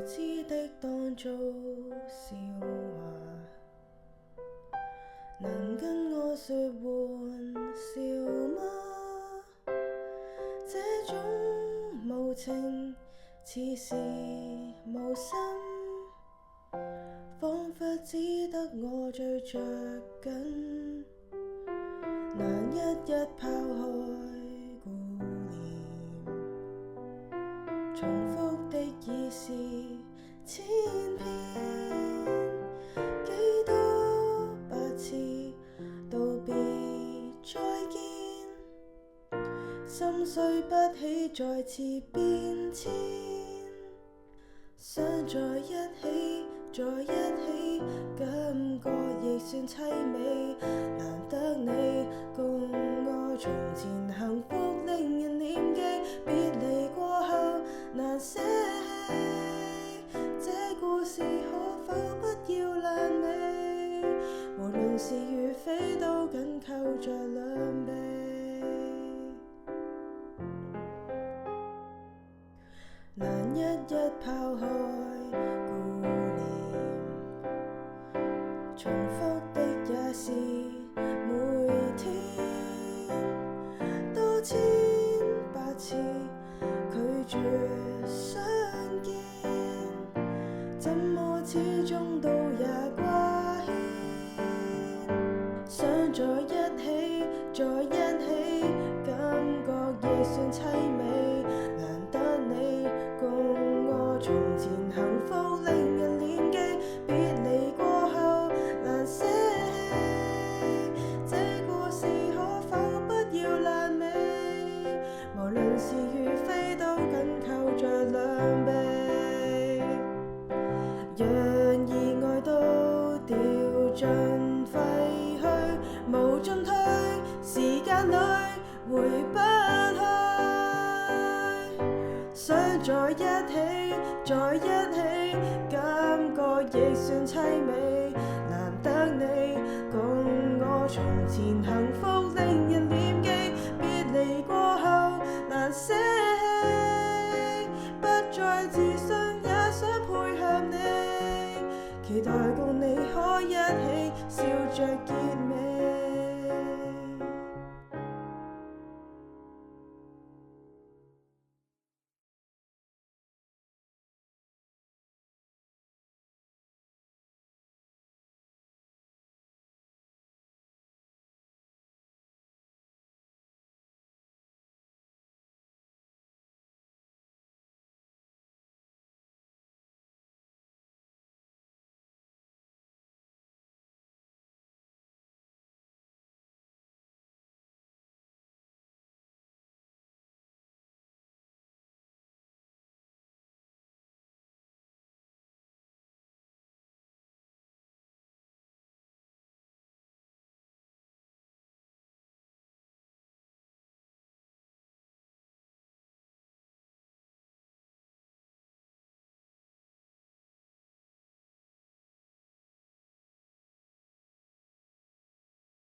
知的當做笑話，能跟我說玩笑嗎？這種無情似是無心，彷彿只得我最着緊，難一一拋開顧念，重複的已是千遍，幾多百次道別再見，心碎不起再次變遷，想在一起，在一起，感覺亦算凄美，難得你共我從前幸福令人念記，別離過後難捨棄，這故事可否不要爛尾，無論是與非都緊扣着兩臂，難一一拋開顧念，重複的也是每天，多千百次拒絕相見，怎麼始終都也掛牽，想在一起，在一起，感覺亦算凄美，難得你共我從前幸福令人念記，別離過後難捨棄，這故事可否不要爛尾，無論是與非都緊扣着兩臂，讓意外都掉盡廢去，無進退，時間裏回不去，想在一起，在一起，感覺亦算凄美，難得你共我從前幸福令人念記，別離過後難捨棄，不再自信也想配合你，期待共你可一起笑着結尾。